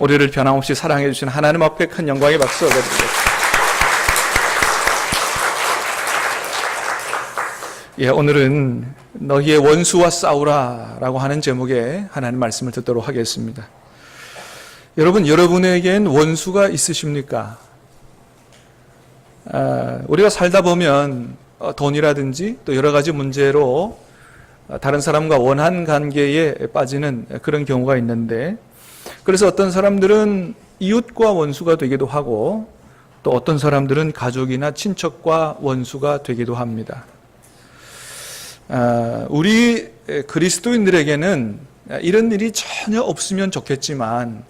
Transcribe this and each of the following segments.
우리를 변함없이 사랑해 주신 하나님 앞에 큰 영광의 박수 올려드리겠습니다. 오늘은 너희의 원수와 싸우라 라고 하는 제목의 하나님 말씀을 듣도록 하겠습니다. 여러분, 여러분에겐 원수가 있으십니까? 우리가 살다 보면 돈이라든지 또 여러 가지 문제로 다른 사람과 원한 관계에 빠지는 그런 경우가 있는데, 그래서 어떤 사람들은 이웃과 원수가 되기도 하고 또 어떤 사람들은 가족이나 친척과 원수가 되기도 합니다. 우리 그리스도인들에게는 이런 일이 전혀 없으면 좋겠지만,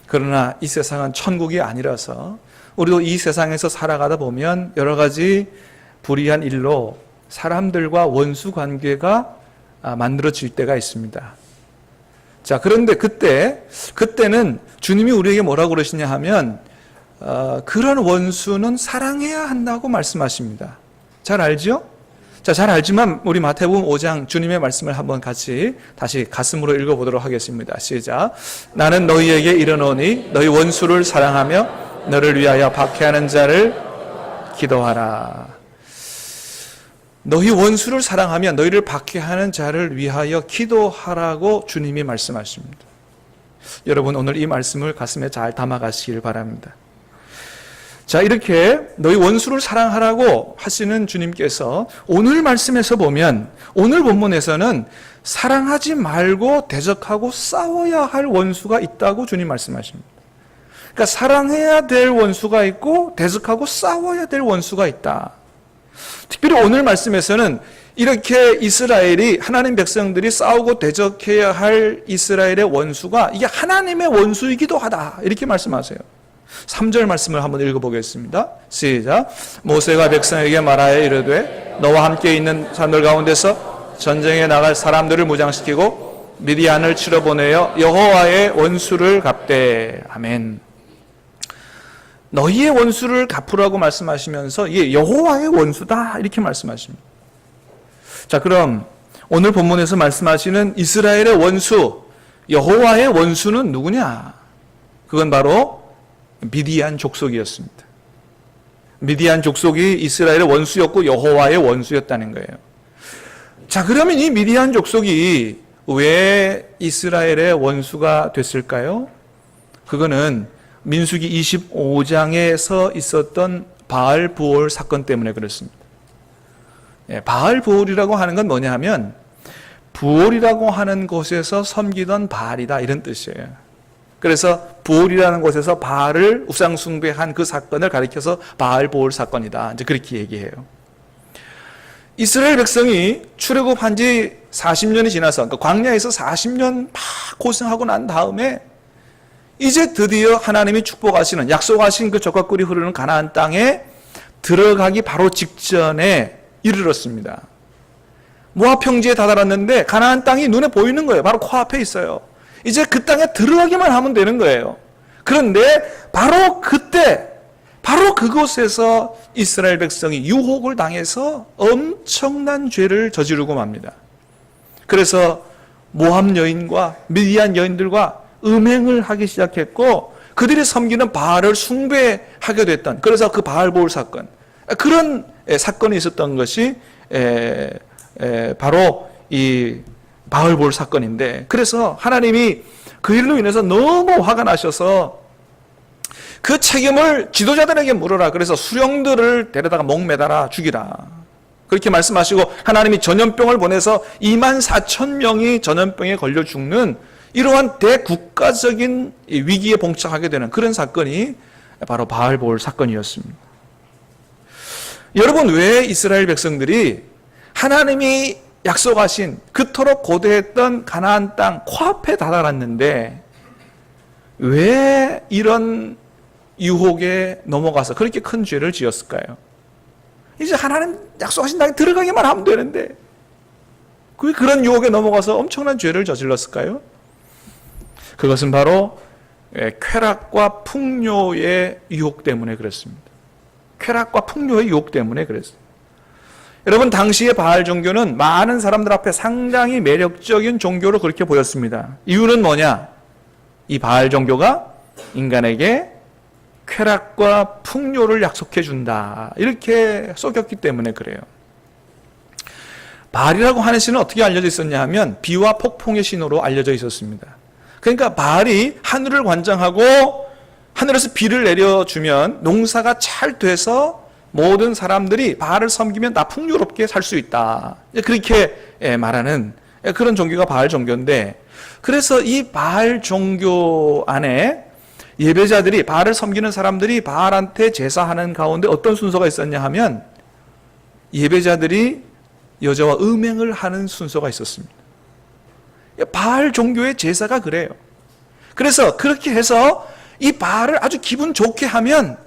그러나 이 세상은 천국이 아니라서 우리도 이 세상에서 살아가다 보면 여러 가지 불의한 일로 사람들과 원수 관계가 만들어질 때가 있습니다. 자, 그런데 그때는 주님이 우리에게 뭐라고 그러시냐 하면 그런 원수는 사랑해야 한다고 말씀하십니다. 잘 알죠? 자, 잘 알지만 우리 마태복음 5장 주님의 말씀을 한번 같이 다시 가슴으로 읽어보도록 하겠습니다. 시작. 나는 너희에게 이르노니 너희 원수를 사랑하며 너를 위하여 박해하는 자를 기도하라. 너희 원수를 사랑하며 너희를 박해하는 자를 위하여 기도하라고 주님이 말씀하십니다. 여러분, 오늘 이 말씀을 가슴에 잘 담아가시길 바랍니다. 자, 이렇게 너희 원수를 사랑하라고 하시는 주님께서 오늘 말씀에서 보면, 오늘 본문에서는 사랑하지 말고 대적하고 싸워야 할 원수가 있다고 주님 말씀하십니다. 그러니까 사랑해야 될 원수가 있고 대적하고 싸워야 될 원수가 있다. 특별히 오늘 말씀에서는 이렇게 이스라엘이, 하나님 백성들이 싸우고 대적해야 할 이스라엘의 원수가 이게 하나님의 원수이기도 하다, 이렇게 말씀하세요. 3절 말씀을 한번 읽어보겠습니다. 시작. 모세가 백성에게 말하여 이르되 너와 함께 있는 사람들 가운데서 전쟁에 나갈 사람들을 무장시키고 미디안을 치러 보내어 여호와의 원수를 갚되. 아멘. 너희의 원수를 갚으라고 말씀하시면서 이게 여호와의 원수다, 이렇게 말씀하십니다. 자, 그럼 오늘 본문에서 말씀하시는 이스라엘의 원수, 여호와의 원수는 누구냐? 그건 바로 미디안 족속이었습니다. 미디안 족속이 이스라엘의 원수였고 여호와의 원수였다는 거예요. 자, 그러면 이 미디안 족속이 왜 이스라엘의 원수가 됐을까요? 그거는 민수기 25장에서 있었던 바알브올 사건 때문에 그렇습니다. 바알브올이라고 하는 건 뭐냐 하면 부올이라고 하는 곳에서 섬기던 바알이다, 이런 뜻이에요. 그래서 부올이라는 곳에서 바알을 우상 숭배한 그 사건을 가리켜서 바알브올 사건이다, 이제 그렇게 얘기해요. 이스라엘 백성이 출애굽한 지 40년이 지나서, 그러니까 광야에서 40년 막 고생하고 난 다음에 이제 드디어 하나님이 축복하시는, 약속하신 그 젖과 꿀이 흐르는 가나안 땅에 들어가기 바로 직전에 이르렀습니다. 모압 평지에 다다랐는데 가나안 땅이 눈에 보이는 거예요. 바로 코앞에 있어요. 이제 그 땅에 들어가기만 하면 되는 거예요. 그런데 바로 그때, 바로 그곳에서 이스라엘 백성이 유혹을 당해서 엄청난 죄를 저지르고 맙니다. 그래서 모압 여인과 미디안 여인들과 음행을 하기 시작했고 그들이 섬기는 바알을 숭배하게 됐던, 그래서 그 바알브올 사건, 그런 사건이 있었던 것이 바로 이 바알브올 사건인데, 그래서 하나님이 그 일로 인해서 너무 화가 나셔서 그 책임을 지도자들에게 물어라, 그래서 수령들을 데려다가 목매달아 죽이라, 그렇게 말씀하시고 하나님이 전염병을 보내서 24,000명이 전염병에 걸려 죽는 이러한 대국가적인 위기에 봉착하게 되는 그런 사건이 바로 바알브올 사건이었습니다. 여러분, 왜 이스라엘 백성들이 하나님이 약속하신 그토록 고대했던 가나안 땅 코앞에 다다랐는데 왜 이런 유혹에 넘어가서 그렇게 큰 죄를 지었을까요? 이제 하나님 약속하신 땅에 들어가기만 하면 되는데 왜 그런 유혹에 넘어가서 엄청난 죄를 저질렀을까요? 그것은 바로 쾌락과 풍요의 유혹 때문에 그렇습니다. 쾌락과 풍요의 유혹 때문에 그랬어요. 여러분, 당시의 바알 종교는 많은 사람들 앞에 상당히 매력적인 종교로 그렇게 보였습니다. 이유는 뭐냐? 이 바알 종교가 인간에게 쾌락과 풍요를 약속해 준다. 이렇게 속였기 때문에 그래요. 바알이라고 하는 신은 어떻게 알려져 있었냐 하면 비와 폭풍의 신으로 알려져 있었습니다. 그러니까 바알이 하늘을 관장하고 하늘에서 비를 내려주면 농사가 잘 돼서 모든 사람들이 바알을 섬기면 다 풍요롭게 살 수 있다. 그렇게 말하는 그런 종교가 바알 종교인데, 그래서 이 바알 종교 안에 예배자들이, 바알을 섬기는 사람들이 바알한테 제사하는 가운데 어떤 순서가 있었냐 하면 예배자들이 여자와 음행을 하는 순서가 있었습니다. 바알 종교의 제사가 그래요. 그래서 그렇게 해서 이 바알을 아주 기분 좋게 하면,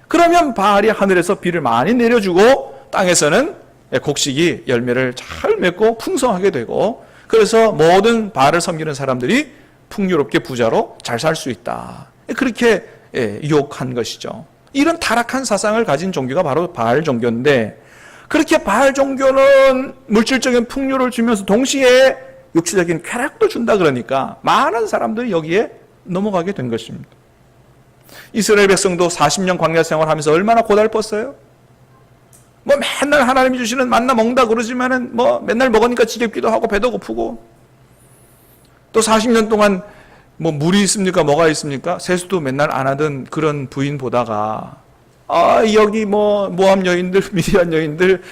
그러면 바알이 하늘에서 비를 많이 내려주고 땅에서는 곡식이 열매를 잘 맺고 풍성하게 되고, 그래서 모든 바알을 섬기는 사람들이 풍요롭게 부자로 잘 살 수 있다. 그렇게 유혹한 것이죠. 이런 타락한 사상을 가진 종교가 바로 바알 종교인데, 그렇게 바알 종교는 물질적인 풍요를 주면서 동시에 육체적인 쾌락도 준다 그러니까 많은 사람들이 여기에 넘어가게 된 것입니다. 이스라엘 백성도 40년 광야 생활하면서 얼마나 고달팠어요? 뭐 맨날 하나님이 주시는 만나 먹는다 그러지만은 뭐 맨날 먹으니까 지겹기도 하고 배도 고프고, 또 40년 동안 뭐 물이 있습니까? 뭐가 있습니까? 세수도 맨날 안 하던 그런 부인 보다가, 여기 뭐 모함 여인들, 미디안 여인들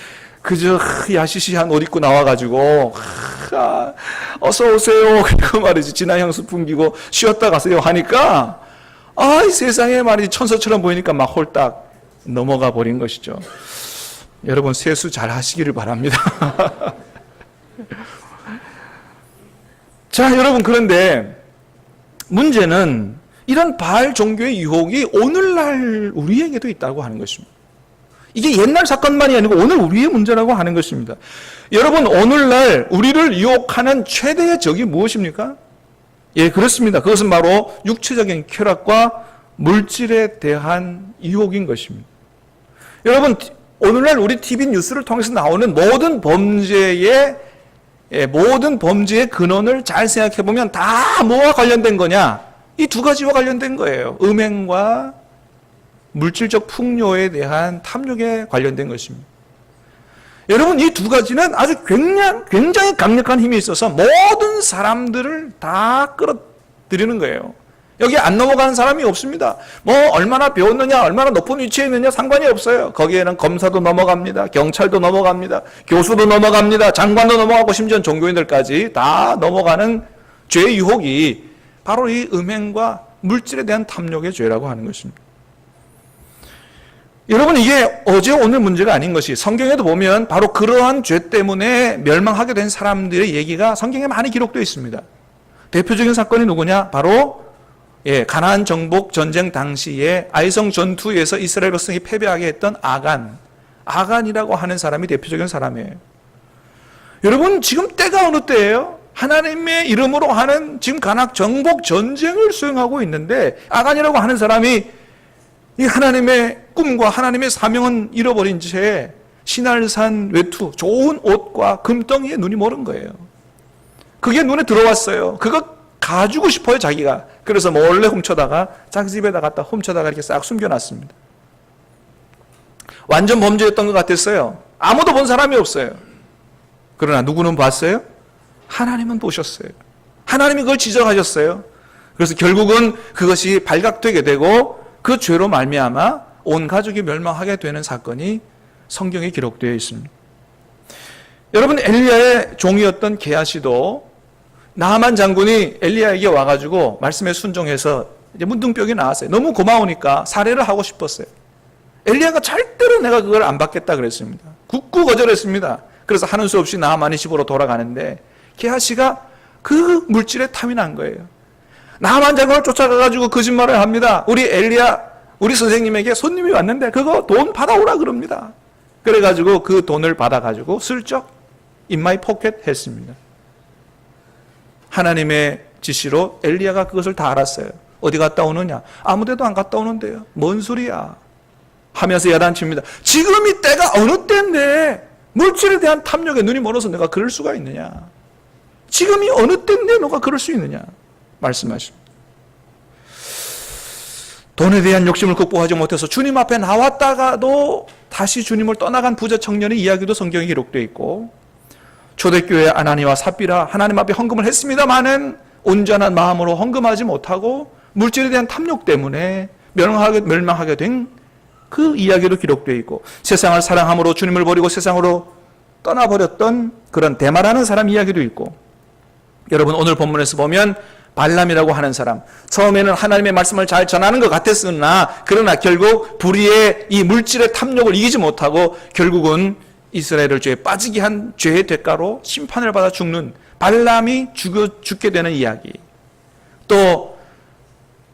그저 야시시한 옷 입고 나와가지고 어서 오세요 그리고 말이지 진한 향수 풍기고 쉬었다 가세요 하니까 이 세상에 말이지 천사처럼 보이니까 막 홀딱 넘어가 버린 것이죠. 여러분 세수 잘 하시기를 바랍니다. 자, 여러분, 그런데 문제는 이런 바알 종교의 유혹이 오늘날 우리에게도 있다고 하는 것입니다. 이게 옛날 사건만이 아니고 오늘 우리의 문제라고 하는 것입니다. 여러분, 오늘날 우리를 유혹하는 최대의 적이 무엇입니까? 예, 그렇습니다. 그것은 바로 육체적인 쾌락과 물질에 대한 유혹인 것입니다. 여러분, 오늘날 우리 TV 뉴스를 통해서 나오는 모든 범죄의 근원을 잘 생각해 보면 다 뭐와 관련된 거냐? 이 두 가지와 관련된 거예요. 음행과 물질적 풍요에 대한 탐욕에 관련된 것입니다. 여러분, 이 두 가지는 아주 굉장히 강력한 힘이 있어서 모든 사람들을 다 끌어들이는 거예요. 여기 안 넘어가는 사람이 없습니다. 뭐 얼마나 배웠느냐, 얼마나 높은 위치에 있느냐 상관이 없어요. 거기에는 검사도 넘어갑니다. 경찰도 넘어갑니다. 교수도 넘어갑니다. 장관도 넘어가고 심지어 종교인들까지 다 넘어가는 죄의 유혹이 바로 이 음행과 물질에 대한 탐욕의 죄라고 하는 것입니다. 여러분, 이게 어제 오늘 문제가 아닌 것이, 성경에도 보면 바로 그러한 죄 때문에 멸망하게 된 사람들의 얘기가 성경에 많이 기록되어 있습니다. 대표적인 사건이 누구냐? 바로 가나안 정복 전쟁 당시에 아이성 전투에서 이스라엘 백성이 패배하게 했던 아간이라고 하는 사람이 대표적인 사람이에요. 여러분, 지금 때가 어느 때예요? 하나님의 이름으로 하는 지금 가나안 정복 전쟁을 수행하고 있는데, 아간이라고 하는 사람이 이 하나님의 꿈과 하나님의 사명은 잃어버린 채 신할산 외투, 좋은 옷과 금덩이에 눈이 멀은 거예요. 그게 눈에 들어왔어요. 그거 가지고 싶어요, 자기가. 그래서 몰래 훔쳐다가 자기 집에다 갖다 훔쳐다가 이렇게 싹 숨겨놨습니다. 완전 범죄였던 것 같았어요. 아무도 본 사람이 없어요. 그러나 누구는 봤어요? 하나님은 보셨어요. 하나님이 그걸 지적하셨어요. 그래서 결국은 그것이 발각되게 되고 그 죄로 말미암아 온 가족이 멸망하게 되는 사건이 성경에 기록되어 있습니다. 여러분, 엘리야의 종이었던 게하시도 나하만 장군이 엘리야에게 와가지고 말씀에 순종해서 이제 문둥병이 나왔어요. 너무 고마우니까 살해를 하고 싶었어요. 엘리야가 절대로 내가 그걸 안 받겠다 그랬습니다. 굳고 거절했습니다. 그래서 하는 수 없이 나하만의 집으로 돌아가는데 게하시가 그 물질에 탐이 난 거예요. 나하만 장군을 쫓아가가지고 거짓말을 합니다. 우리 선생님에게 손님이 왔는데 그거 돈 받아오라 그럽니다. 그래가지고 그 돈을 받아가지고 슬쩍 in my pocket 했습니다. 하나님의 지시로 엘리야가 그것을 다 알았어요. 어디 갔다 오느냐? 아무 데도 안 갔다 오는데요. 뭔 소리야? 하면서 야단칩니다. 지금이 때가 어느 때인데 물질에 대한 탐욕에 눈이 멀어서 내가 그럴 수가 있느냐? 지금이 어느 때인데 너가 그럴 수 있느냐? 말씀하십니다. 돈에 대한 욕심을 극복하지 못해서 주님 앞에 나왔다가도 다시 주님을 떠나간 부자 청년의 이야기도 성경에 기록되어 있고, 초대교회 아나니와 삽비라 하나님 앞에 헌금을 했습니다마는 온전한 마음으로 헌금하지 못하고 물질에 대한 탐욕 때문에 멸망하게 된 그 이야기도 기록되어 있고, 세상을 사랑함으로 주님을 버리고 세상으로 떠나버렸던 그런 데마라는 사람 이야기도 있고, 여러분 오늘 본문에서 보면 발람이라고 하는 사람, 처음에는 하나님의 말씀을 잘 전하는 것 같았으나 그러나 결국 불의의 이 물질의 탐욕을 이기지 못하고 결국은 이스라엘을 죄에 빠지게 한 죄의 대가로 심판을 받아 죽는 발람이 죽게 되는 이야기, 또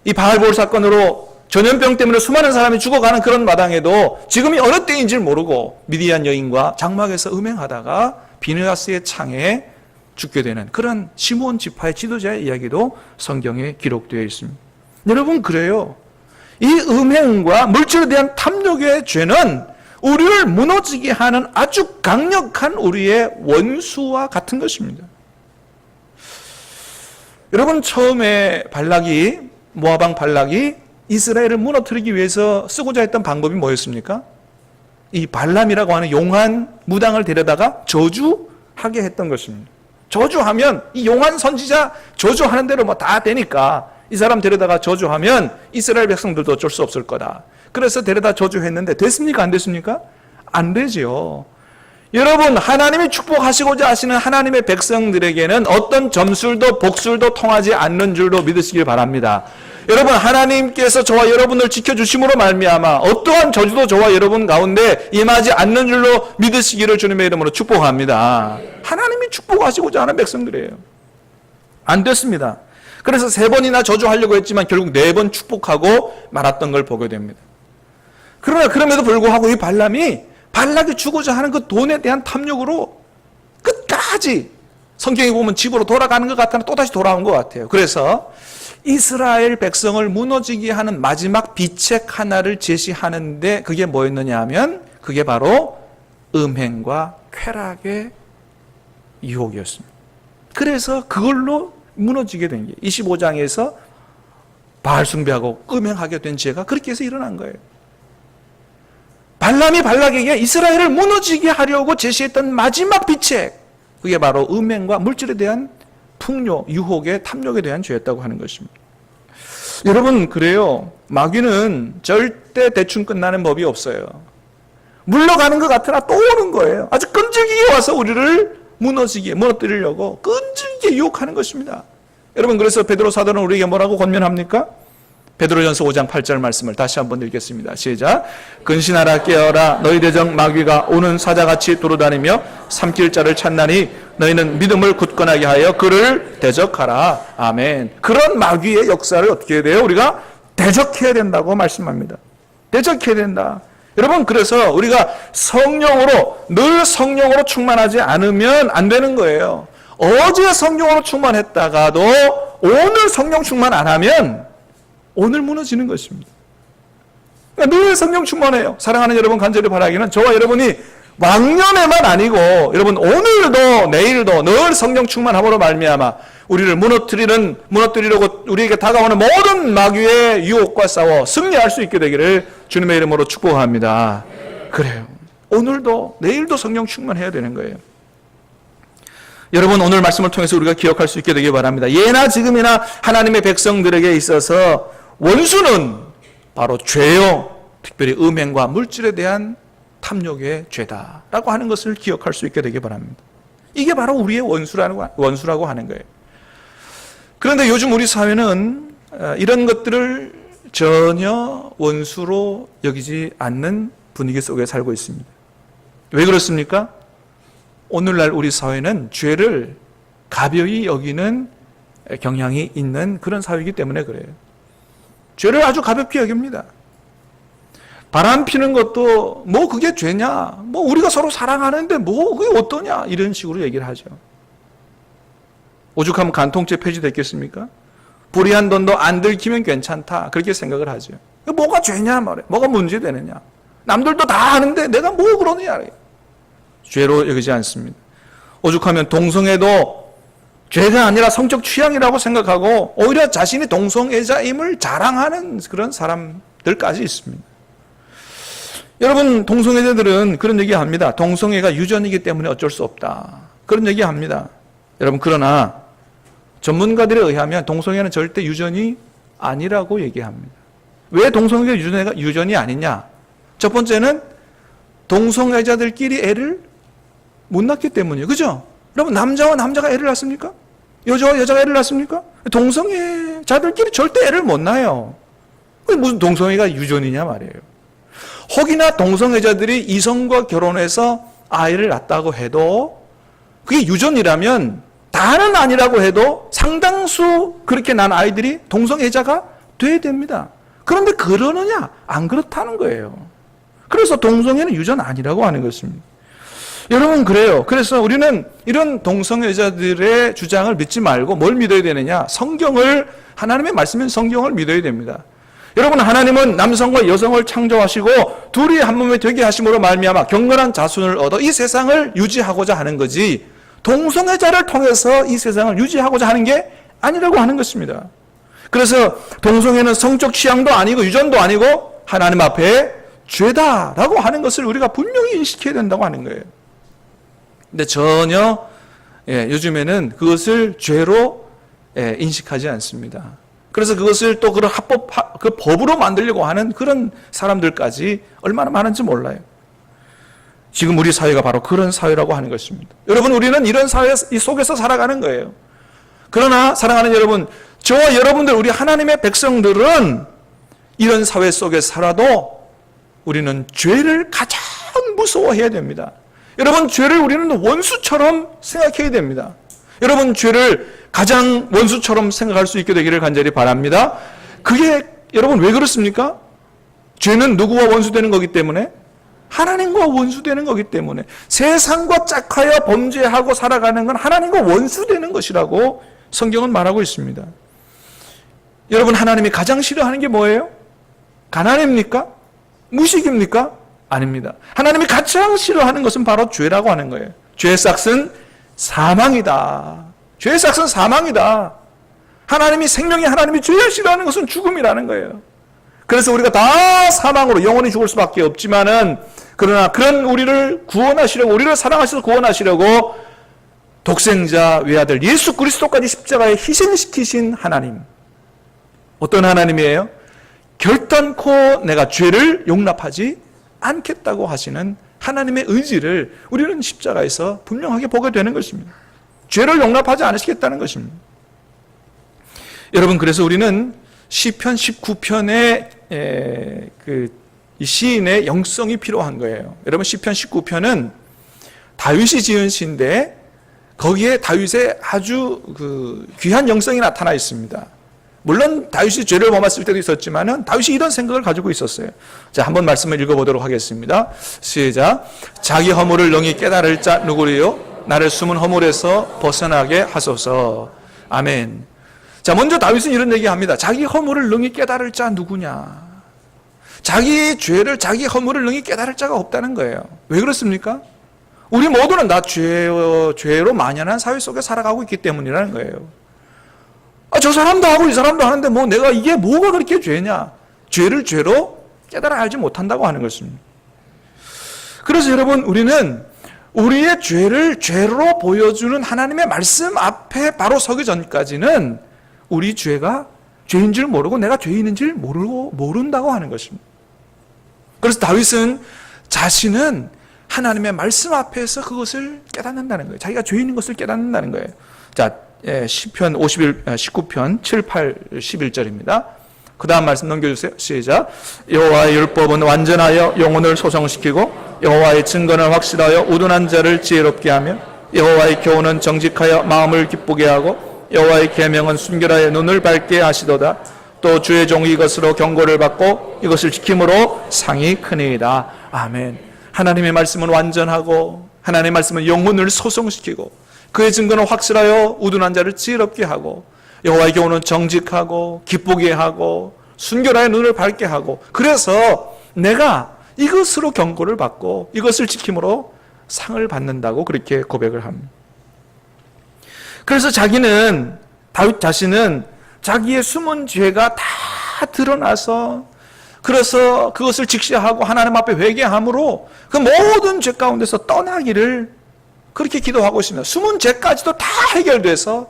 이 바알볼 사건으로 전염병 때문에 수많은 사람이 죽어가는 그런 마당에도 지금이 어느 때인지 모르고 미디안 여인과 장막에서 음행하다가 비느하스의 창에 죽게 되는 그런 시므온 지파의 지도자의 이야기도 성경에 기록되어 있습니다. 여러분, 그래요. 이 음행과 물질에 대한 탐욕의 죄는 우리를 무너지게 하는 아주 강력한 우리의 원수와 같은 것입니다. 여러분, 처음에 모아방 발락이 이스라엘을 무너뜨리기 위해서 쓰고자 했던 방법이 뭐였습니까? 이 발람이라고 하는 용한 무당을 데려다가 저주하게 했던 것입니다. 저주하면 이 용한 선지자 저주하는 대로 뭐 다 되니까 이 사람 데려다가 저주하면 이스라엘 백성들도 어쩔 수 없을 거다. 그래서 데려다 저주했는데 됐습니까? 안 됐습니까? 안 되죠. 여러분, 하나님이 축복하시고자 하시는 하나님의 백성들에게는 어떤 점술도 복술도 통하지 않는 줄로 믿으시길 바랍니다. 여러분, 하나님께서 저와 여러분을 지켜주심으로 말미암아 어떠한 저주도 저와 여러분 가운데 임하지 않는 줄로 믿으시기를 주님의 이름으로 축복합니다. 하나님이 축복하시고자 하는 백성들이에요. 안 됐습니다. 그래서 3번이나 저주하려고 했지만 결국 4번 축복하고 말았던 걸 보게 됩니다. 그러나 그럼에도 불구하고 이 발락이 주고자 하는 그 돈에 대한 탐욕으로 끝까지 성경에 보면 집으로 돌아가는 것 같으나 또다시 돌아온 것 같아요. 그래서 이스라엘 백성을 무너지게 하는 마지막 비책 하나를 제시하는데 그게 뭐였느냐 하면 그게 바로 음행과 쾌락의 유혹이었습니다. 그래서 그걸로 무너지게 된 게 25장에서 바알 숭배하고 음행하게 된 죄가 그렇게 해서 일어난 거예요. 발람이 발락에게 이스라엘을 무너지게 하려고 제시했던 마지막 비책, 그게 바로 음행과 물질에 대한 풍요, 유혹의 탐욕에 대한 죄였다고 하는 것입니다. 여러분, 그래요. 마귀는 절대 대충 끝나는 법이 없어요. 물러가는 것 같으나 또 오는 거예요. 아주 끈질기게 와서 우리를 무너뜨리려고 끈질기게 유혹하는 것입니다. 여러분, 그래서 베드로 사도는 우리에게 뭐라고 권면합니까? 베드로전서 5장 8절 말씀을 다시 한번 읽겠습니다. 시작. 근신하라, 깨어라. 너희 대적 마귀가 오는 사자같이 돌아다니며 삼킬 자를 찾나니 너희는 믿음을 굳건하게 하여 그를 대적하라. 아멘. 그런 마귀의 역사를 어떻게 해야 돼요? 우리가 대적해야 된다고 말씀합니다. 대적해야 된다. 여러분, 그래서 우리가 늘 성령으로 충만하지 않으면 안 되는 거예요. 어제 성령으로 충만했다가도 오늘 성령 충만 안 하면 오늘 무너지는 것입니다. 그러니까 늘 성령 충만해요. 사랑하는 여러분, 간절히 바라기는 저와 여러분이 왕년에만 아니고 여러분 오늘도 내일도 늘 성령 충만함으로 말미암아 우리를 무너뜨리려고 우리에게 다가오는 모든 마귀의 유혹과 싸워 승리할 수 있게 되기를 주님의 이름으로 축복합니다. 그래요. 오늘도 내일도 성령 충만해야 되는 거예요. 여러분, 오늘 말씀을 통해서 우리가 기억할 수 있게 되길 바랍니다. 예나 지금이나 하나님의 백성들에게 있어서 원수는 바로 죄요, 특별히 음행과 물질에 대한 탐욕의 죄다라고 하는 것을 기억할 수 있게 되길 바랍니다. 이게 바로 우리의 원수라고 하는 거예요. 그런데 요즘 우리 사회는 이런 것들을 전혀 원수로 여기지 않는 분위기 속에 살고 있습니다. 왜 그렇습니까? 오늘날 우리 사회는 죄를 가벼이 여기는 경향이 있는 그런 사회이기 때문에 그래요. 죄를 아주 가볍게 여깁니다. 바람 피는 것도 뭐 그게 죄냐? 뭐 우리가 서로 사랑하는데 뭐 그게 어떠냐? 이런 식으로 얘기를 하죠. 오죽하면 간통죄 폐지됐겠습니까? 불의한 돈도 안 들키면 괜찮다. 그렇게 생각을 하죠. 뭐가 죄냐 말이에요. 뭐가 문제되느냐. 남들도 다 하는데 내가 뭐 그러느냐. 죄로 여기지 않습니다. 오죽하면 동성애도 죄가 아니라 성적 취향이라고 생각하고 오히려 자신이 동성애자임을 자랑하는 그런 사람들까지 있습니다. 여러분, 동성애자들은 그런 얘기합니다. 동성애가 유전이기 때문에 어쩔 수 없다. 그런 얘기합니다. 여러분, 그러나 전문가들에 의하면 동성애는 절대 유전이 아니라고 얘기합니다. 왜 동성애가 유전이 아니냐? 첫 번째는 동성애자들끼리 애를 못 낳기 때문이에요. 그죠? 여러분, 남자와 남자가 애를 낳습니까? 여자와 여자가 애를 낳습니까? 동성애자들끼리 절대 애를 못 낳아요. 무슨 동성애가 유전이냐 말이에요. 혹이나 동성애자들이 이성과 결혼해서 아이를 낳았다고 해도 그게 유전이라면 다는 아니라고 해도 상당수 그렇게 난 아이들이 동성애자가 돼야 됩니다. 그런데 그러느냐? 안 그렇다는 거예요. 그래서 동성애는 유전 아니라고 하는 것입니다. 여러분, 그래요. 그래서 우리는 이런 동성애자들의 주장을 믿지 말고 뭘 믿어야 되느냐? 성경을, 하나님의 말씀인 성경을 믿어야 됩니다. 여러분, 하나님은 남성과 여성을 창조하시고 둘이 한 몸이 되게 하심으로 말미암아 경건한 자손을 얻어 이 세상을 유지하고자 하는 거지, 동성애자를 통해서 이 세상을 유지하고자 하는 게 아니라고 하는 것입니다. 그래서 동성애는 성적 취향도 아니고 유전도 아니고 하나님 앞에 죄다라고 하는 것을 우리가 분명히 인식해야 된다고 하는 거예요. 근데 전혀 요즘에는 그것을 죄로 인식하지 않습니다. 그래서 그것을 또 그런 그 법으로 만들려고 하는 그런 사람들까지 얼마나 많은지 몰라요. 지금 우리 사회가 바로 그런 사회라고 하는 것입니다. 여러분, 우리는 이런 사회 속에서 살아가는 거예요. 그러나 사랑하는 여러분, 저와 여러분들, 우리 하나님의 백성들은 이런 사회 속에 살아도 우리는 죄를 가장 무서워해야 됩니다. 여러분, 죄를 우리는 원수처럼 생각해야 됩니다. 여러분, 죄를 가장 원수처럼 생각할 수 있게 되기를 간절히 바랍니다. 그게 여러분 왜 그렇습니까? 죄는 누구와 원수되는 거기 때문에? 하나님과 원수되는 거기 때문에. 세상과 짝하여 범죄하고 살아가는 건 하나님과 원수되는 것이라고 성경은 말하고 있습니다. 여러분, 하나님이 가장 싫어하는 게 뭐예요? 가난입니까? 무식입니까? 아닙니다. 하나님이 가장 싫어하는 것은 바로 죄라고 하는 거예요. 죄의 싹은 사망이다. 죄의 싹은 사망이다. 하나님이 생명이, 하나님이 제일 싫어하는 것은 죽음이라는 거예요. 그래서 우리가 다 사망으로 영원히 죽을 수밖에 없지만은, 그러나 그런 우리를 구원하시려고, 우리를 사랑하셔서 구원하시려고 독생자 외아들 예수 그리스도까지 십자가에 희생시키신 하나님. 어떤 하나님이에요? 결단코 내가 죄를 용납하지 않겠다고 하시는 하나님의 의지를 우리는 십자가에서 분명하게 보게 되는 것입니다. 죄를 용납하지 않으시겠다는 것입니다. 여러분, 그래서 우리는 시편 19편의 이 시인의 영성이 필요한 거예요. 여러분, 시편 19편은 다윗이 지은 시인데 거기에 다윗의 아주 귀한 영성이 나타나 있습니다. 물론 다윗이 죄를 범했을 때도 있었지만은 다윗이 이런 생각을 가지고 있었어요. 자, 한번 말씀을 읽어보도록 하겠습니다. 시작. 자기 허물을 능히 깨달을 자 누구리요? 나를 숨은 허물에서 벗어나게 하소서. 아멘. 자, 먼저 다윗은 이런 얘기합니다. 자기 허물을 능히 깨달을 자 누구냐? 자기 죄를, 자기 허물을 능히 깨달을 자가 없다는 거예요. 왜 그렇습니까? 우리 모두는 다 죄로 만연한 사회 속에 살아가고 있기 때문이라는 거예요. 저 사람도 하고 이 사람도 하는데 뭐 내가 이게 뭐가 그렇게 죄냐? 죄를 죄로 깨달아 알지 못한다고 하는 것입니다. 그래서 여러분, 우리는 우리의 죄를 죄로 보여주는 하나님의 말씀 앞에 바로 서기 전까지는 우리 죄가 죄인 줄 모르고 내가 죄인인 줄 모른다고 하는 것입니다. 그래서 다윗은 자신은 하나님의 말씀 앞에서 그것을 깨닫는다는 거예요. 자기가 죄인인 것을 깨닫는다는 거예요. 자, 시편 19편 7, 8, 11절입니다. 그 다음 말씀 넘겨주세요. 시작. 여호와의 율법은 완전하여 영혼을 소성시키고 여호와의 증거는 확실하여 우둔한 자를 지혜롭게 하며 여호와의 교훈은 정직하여 마음을 기쁘게 하고 여호와의 계명은 순결하여 눈을 밝게 하시도다. 또 주의 종이 이것으로 경고를 받고 이것을 지킴으로 상이 크니이다. 아멘. 하나님의 말씀은 완전하고 하나님의 말씀은 영혼을 소성시키고 그의 증거는 확실하여 우둔한 자를 지혜롭게 하고 여호와의 교훈은 정직하고 기쁘게 하고 순결하여 눈을 밝게 하고, 그래서 내가 이것으로 경고를 받고 이것을 지킴으로 상을 받는다고 그렇게 고백을 합니다. 그래서 다윗 자신은 자기의 숨은 죄가 다 드러나서, 그래서 그것을 직시하고 하나님 앞에 회개함으로 그 모든 죄 가운데서 떠나기를 그렇게 기도하고 있습니다. 숨은 죄까지도 다 해결돼서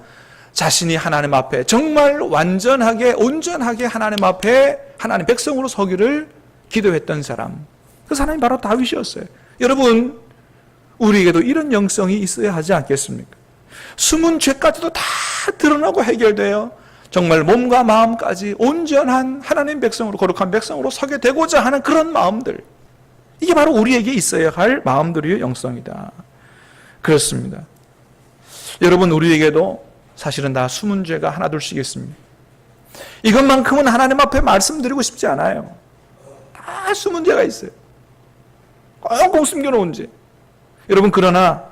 자신이 하나님 앞에 정말 완전하게 온전하게 하나님 앞에 하나님 백성으로 서기를 기도했던 사람, 그 사람이 바로 다윗이었어요. 여러분, 우리에게도 이런 영성이 있어야 하지 않겠습니까? 숨은 죄까지도 다 드러나고 해결되어 정말 몸과 마음까지 온전한 하나님 백성으로, 거룩한 백성으로 서게 되고자 하는 그런 마음들, 이게 바로 우리에게 있어야 할 마음들의 영성이다. 그렇습니다. 여러분, 우리에게도 사실은 다 숨은 죄가 하나둘씩 있습니다. 이것만큼은 하나님 앞에 말씀드리고 싶지 않아요. 다 숨은 죄가 있어요. 꽁꽁 숨겨놓은 죄. 여러분, 그러나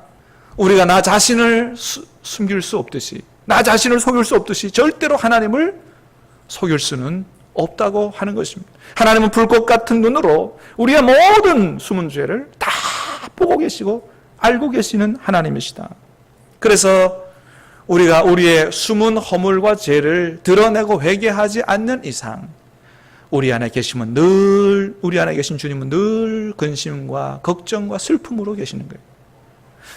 우리가 나 자신을 숨길 수 없듯이, 나 자신을 속일 수 없듯이 절대로 하나님을 속일 수는 없다고 하는 것입니다. 하나님은 불꽃 같은 눈으로 우리의 모든 숨은 죄를 다 보고 계시고 알고 계시는 하나님이시다. 그래서 우리가 우리의 숨은 허물과 죄를 드러내고 회개하지 않는 이상 우리 안에 계시면 늘, 우리 안에 계신 주님은 늘 근심과 걱정과 슬픔으로 계시는 거예요.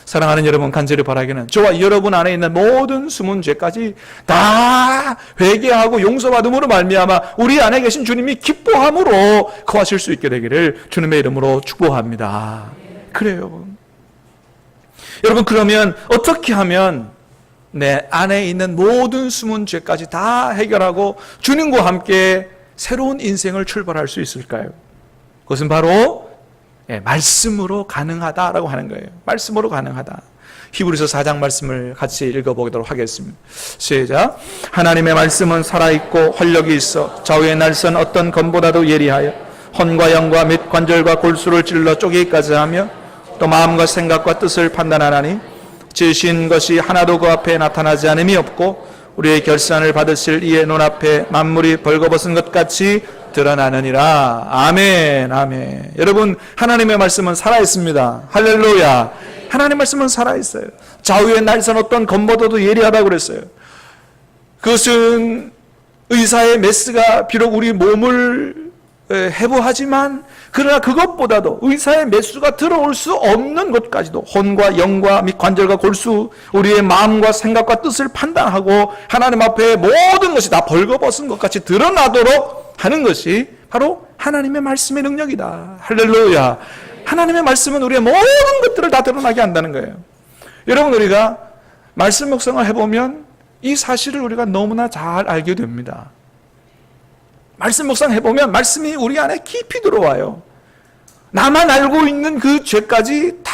사랑하는 여러분, 간절히 바라기는 저와 여러분 안에 있는 모든 숨은 죄까지 다 회개하고 용서받음으로 말미암아 우리 안에 계신 주님이 기뻐함으로 거하실 수 있게 되기를 주님의 이름으로 축복합니다. 그래요. 여러분, 그러면 어떻게 하면 내 안에 있는 모든 숨은 죄까지 다 해결하고 주님과 함께 새로운 인생을 출발할 수 있을까요? 그것은 바로 말씀으로 가능하다라고 하는 거예요. 말씀으로 가능하다. 히브리서 4장 말씀을 같이 읽어보도록 하겠습니다. 시작. 하나님의 말씀은 살아있고 활력이 있어 좌우의 날선 어떤 검보다도 예리하여 혼과 영과 및 관절과 골수를 찔러 쪼개기까지 하며 또 마음과 생각과 뜻을 판단하나니 지으신 것이 하나도 그 앞에 나타나지 않음이 없고 우리의 결산을 받으실 이의 눈앞에 만물이 벌거벗은 것 같이 드러나느니라. 아멘, 아멘. 여러분, 하나님의 말씀은 살아있습니다. 할렐루야. 하나님의 말씀은 살아있어요. 좌우의 날선 어떤 검보다도 예리하다고 그랬어요. 그것은 의사의 메스가 비록 우리 몸을 해부하지만 그러나 그것보다도 의사의 메스가 들어올 수 없는 것까지도 혼과 영과 및 관절과 골수, 우리의 마음과 생각과 뜻을 판단하고 하나님 앞에 모든 것이 다 벌거벗은 것 같이 드러나도록 하는 것이 바로 하나님의 말씀의 능력이다. 할렐루야. 하나님의 말씀은 우리의 모든 것들을 다 드러나게 한다는 거예요. 여러분, 우리가 말씀 묵상을 해보면 이 사실을 우리가 너무나 잘 알게 됩니다. 말씀 묵상 해보면 말씀이 우리 안에 깊이 들어와요. 나만 알고 있는 그 죄까지 다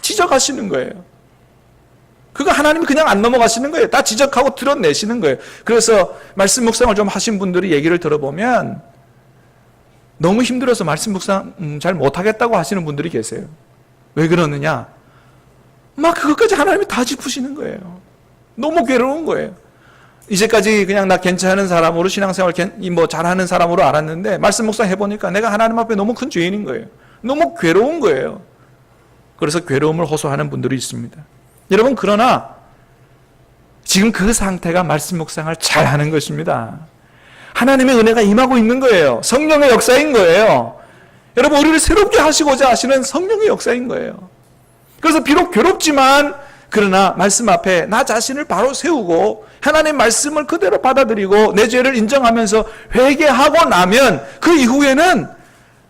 지적하시는 거예요. 그거 하나님이 그냥 안 넘어가시는 거예요. 다 지적하고 드러내시는 거예요. 그래서 말씀 묵상을 좀 하신 분들이 얘기를 들어보면 너무 힘들어서 말씀 묵상 잘 못하겠다고 하시는 분들이 계세요. 왜 그러느냐? 막 그것까지 하나님이 다 짚으시는 거예요. 너무 괴로운 거예요. 이제까지 그냥 나 괜찮은 사람으로 신앙생활 잘하는 사람으로 알았는데 말씀 묵상 해보니까 내가 하나님 앞에 너무 큰 죄인인 거예요. 너무 괴로운 거예요. 그래서 괴로움을 호소하는 분들이 있습니다. 여러분, 그러나 지금 그 상태가 말씀 묵상을 잘하는 것입니다. 하나님의 은혜가 임하고 있는 거예요. 성령의 역사인 거예요. 여러분, 우리를 새롭게 하시고자 하시는 성령의 역사인 거예요. 그래서 비록 괴롭지만 그러나 말씀 앞에 나 자신을 바로 세우고 하나님의 말씀을 그대로 받아들이고 내 죄를 인정하면서 회개하고 나면 그 이후에는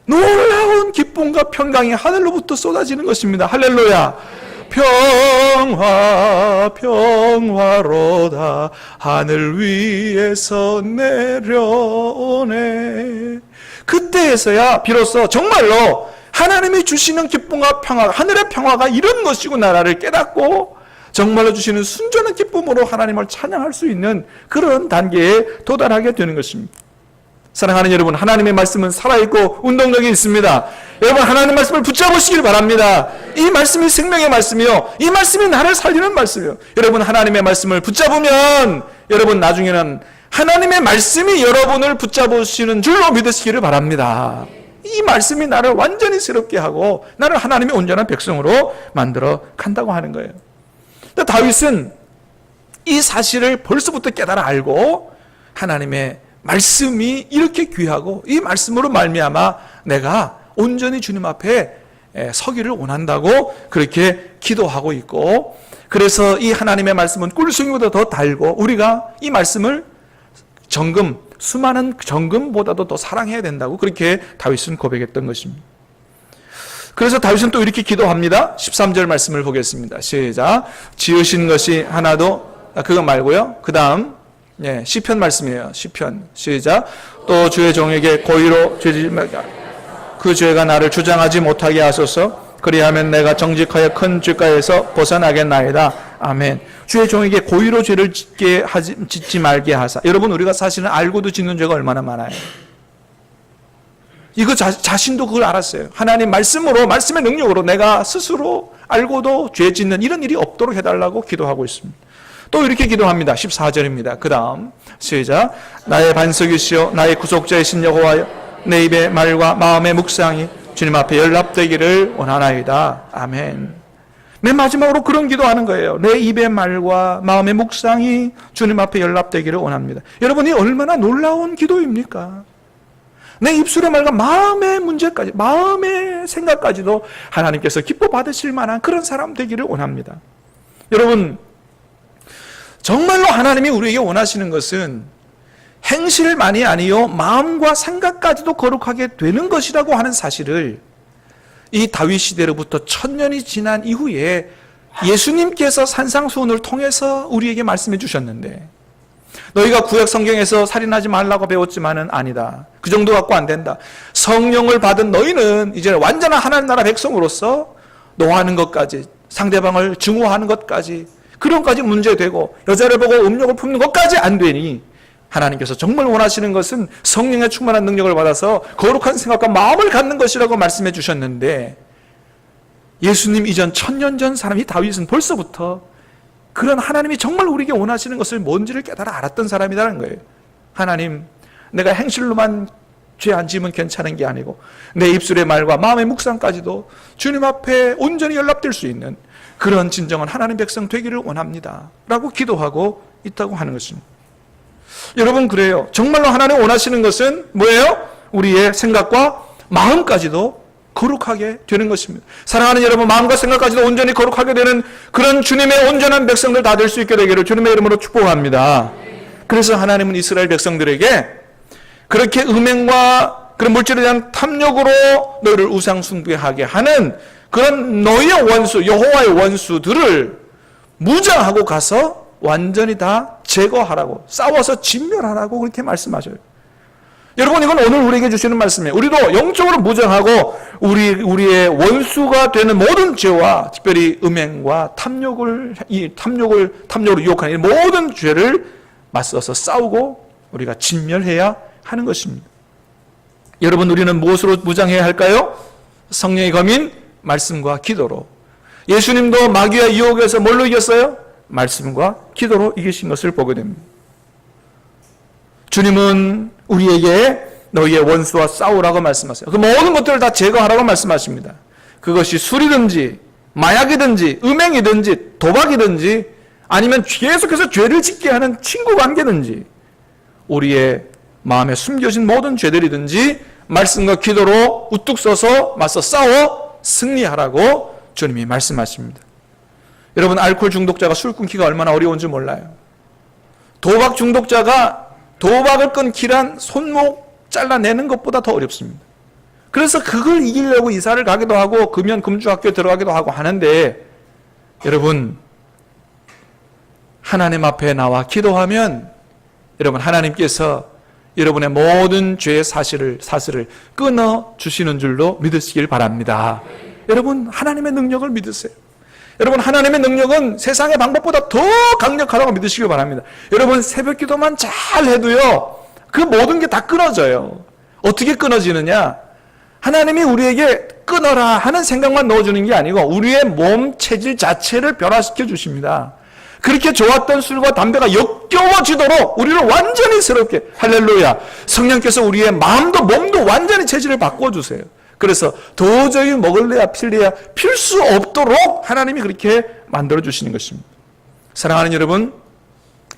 놀라운 기쁨과 평강이 하늘로부터 쏟아지는 것입니다. 할렐루야. 평화 평화로다 하늘 위에서 내려오네. 그때에서야 비로소 정말로 하나님이 주시는 기쁨과 평화, 하늘의 평화가 이런 것이구나를 깨닫고 정말로 주시는 순전한 기쁨으로 하나님을 찬양할 수 있는 그런 단계에 도달하게 되는 것입니다. 사랑하는 여러분, 하나님의 말씀은 살아있고 운동력이 있습니다. 여러분, 하나님의 말씀을 붙잡으시길 바랍니다. 이 말씀이 생명의 말씀이요, 이 말씀이 나를 살리는 말씀이요. 여러분, 하나님의 말씀을 붙잡으면 여러분 나중에는 하나님의 말씀이 여러분을 붙잡으시는 줄로 믿으시기를 바랍니다. 이 말씀이 나를 완전히 새롭게 하고 나를 하나님의 온전한 백성으로 만들어 간다고 하는 거예요. 다윗은 이 사실을 벌써부터 깨달아 알고 하나님의 말씀이 이렇게 귀하고 이 말씀으로 말미암아 내가 온전히 주님 앞에 서기를 원한다고 그렇게 기도하고 있고, 그래서 이 하나님의 말씀은 꿀송이보다 더 달고 우리가 이 말씀을 수많은 정금보다도 더 사랑해야 된다고 그렇게 다윗은 고백했던 것입니다. 그래서 다윗은 또 이렇게 기도합니다. 13절 말씀을 보겠습니다. 시작. 지으신 것이 하나도, 그거 말고요. 그 다음 시편 말씀이에요. 시편. 시작. 또 주의 종에게 고의로 죄짓지 말게 그 죄가 나를 주장하지 못하게 하소서. 그리하면 내가 정직하여 큰 죄가에서 벗어나겠나이다. 아멘. 주의 종에게 고의로 죄를 짓지 말게 하사. 여러분, 우리가 사실은 알고도 짓는 죄가 얼마나 많아요. 이거 자신도 그걸 알았어요. 하나님 말씀으로, 말씀의 능력으로 내가 스스로 알고도 죄 짓는 이런 일이 없도록 해달라고 기도하고 있습니다. 또 이렇게 기도합니다. 14절입니다. 그 다음 시작. 나의 반석이시여 나의 구속자이신 여호와여, 내 입의 말과 마음의 묵상이 주님 앞에 연락되기를 원하나이다. 아멘. 맨 마지막으로 그런 기도하는 거예요. 내 입의 말과 마음의 묵상이 주님 앞에 연락되기를 원합니다. 여러분이 얼마나 놀라운 기도입니까? 내 입술의 말과 마음의 문제까지, 마음의 생각까지도 하나님께서 기뻐 받으실 만한 그런 사람 되기를 원합니다. 여러분, 정말로 하나님이 우리에게 원하시는 것은 행실만이 아니요 마음과 생각까지도 거룩하게 되는 것이라고 하는 사실을 이 다윗 시대로부터 1000년이 지난 이후에 예수님께서 산상수훈을 통해서 우리에게 말씀해 주셨는데, 너희가 구약 성경에서 살인하지 말라고 배웠지만은 아니다. 그 정도 갖고 안 된다. 성령을 받은 너희는 이제 완전한 하나님 나라 백성으로서 노하는 것까지, 상대방을 증오하는 것까지, 그런 것까지 문제되고 여자를 보고 음욕을 품는 것까지 안 되니, 하나님께서 정말 원하시는 것은 성령의 충만한 능력을 받아서 거룩한 생각과 마음을 갖는 것이라고 말씀해 주셨는데, 예수님 이전 1000년 전 사람이 다윗은 벌써부터 그런 하나님이 정말 우리에게 원하시는 것을 뭔지를 깨달아 알았던 사람이라는 거예요. 하나님, 내가 행실로만 죄 안 지으면 괜찮은 게 아니고 내 입술의 말과 마음의 묵상까지도 주님 앞에 온전히 연락될 수 있는 그런 진정한 하나님 백성 되기를 원합니다 라고 기도하고 있다고 하는 것입니다. 여러분, 그래요. 정말로 하나님 원하시는 것은 뭐예요? 우리의 생각과 마음까지도 거룩하게 되는 것입니다. 사랑하는 여러분, 마음과 생각까지도 온전히 거룩하게 되는 그런 주님의 온전한 백성들 다 될 수 있게 되기를 주님의 이름으로 축복합니다. 그래서 하나님은 이스라엘 백성들에게 그렇게 음행과 그런 물질에 대한 탐욕으로 너희를 우상숭배하게 하는 그런 너희의 원수, 여호와의 원수들을 무장하고 가서 완전히 다 제거하라고, 싸워서 진멸하라고 그렇게 말씀하셔요. 여러분, 이건 오늘 우리에게 주시는 말씀이에요. 우리도 영적으로 무장하고 우리의 원수가 되는 모든 죄와 특별히 음행과 탐욕으로 유혹하는 이 모든 죄를 맞서서 싸우고 우리가 진멸해야 하는 것입니다. 여러분, 우리는 무엇으로 무장해야 할까요? 성령의 검인 말씀과 기도로. 예수님도 마귀와 유혹에서 뭘로 이겼어요? 말씀과 기도로 이기신 것을 보게 됩니다. 주님은 우리에게 너희의 원수와 싸우라고 말씀하세요. 그 모든 것들을 다 제거하라고 말씀하십니다. 그것이 술이든지 마약이든지 음행이든지 도박이든지 아니면 계속해서 죄를 짓게 하는 친구 관계든지 우리의 마음에 숨겨진 모든 죄들이든지 말씀과 기도로 우뚝 서서 맞서 싸워 승리하라고 주님이 말씀하십니다. 여러분, 알코올 중독자가 술 끊기가 얼마나 어려운 줄 몰라요. 도박 중독자가 도박을 끊기란 손목 잘라내는 것보다 더 어렵습니다. 그래서 그걸 이기려고 이사를 가기도 하고 금연 금주학교에 들어가기도 하고 하는데, 여러분, 하나님 앞에 나와 기도하면 여러분, 하나님께서 여러분의 모든 죄의 사슬을 끊어주시는 줄로 믿으시길 바랍니다. 여러분, 하나님의 능력을 믿으세요. 여러분, 하나님의 능력은 세상의 방법보다 더 강력하다고 믿으시길 바랍니다. 여러분, 새벽 기도만 잘 해도요, 그 모든 게 다 끊어져요. 어떻게 끊어지느냐? 하나님이 우리에게 끊어라 하는 생각만 넣어주는 게 아니고 우리의 몸 체질 자체를 변화시켜 주십니다. 그렇게 좋았던 술과 담배가 역겨워지도록 우리를 완전히 새롭게, 할렐루야, 성령께서 우리의 마음도 몸도 완전히 체질을 바꿔주세요. 그래서 도저히 먹을래야 필래야 필 수 없도록 하나님이 그렇게 만들어주시는 것입니다. 사랑하는 여러분,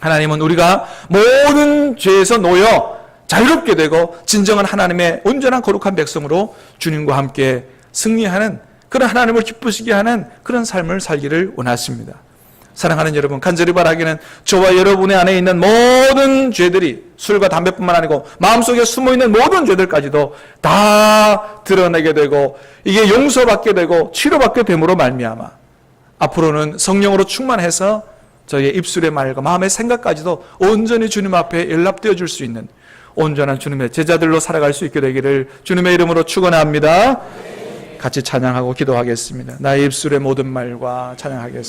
하나님은 우리가 모든 죄에서 놓여 자유롭게 되고 진정한 하나님의 온전한 거룩한 백성으로 주님과 함께 승리하는 그런 하나님을 기쁘시게 하는 그런 삶을 살기를 원하십니다. 사랑하는 여러분, 간절히 바라기는 저와 여러분의 안에 있는 모든 죄들이 술과 담배뿐만 아니고 마음속에 숨어있는 모든 죄들까지도 다 드러내게 되고 이게 용서받게 되고 치료받게 됨으로 말미암아 앞으로는 성령으로 충만해서 저희의 입술의 말과 마음의 생각까지도 온전히 주님 앞에 연락되어 줄 수 있는 온전한 주님의 제자들로 살아갈 수 있게 되기를 주님의 이름으로 축원합니다. 같이 찬양하고 기도하겠습니다. 나의 입술의 모든 말과 찬양하겠습니다.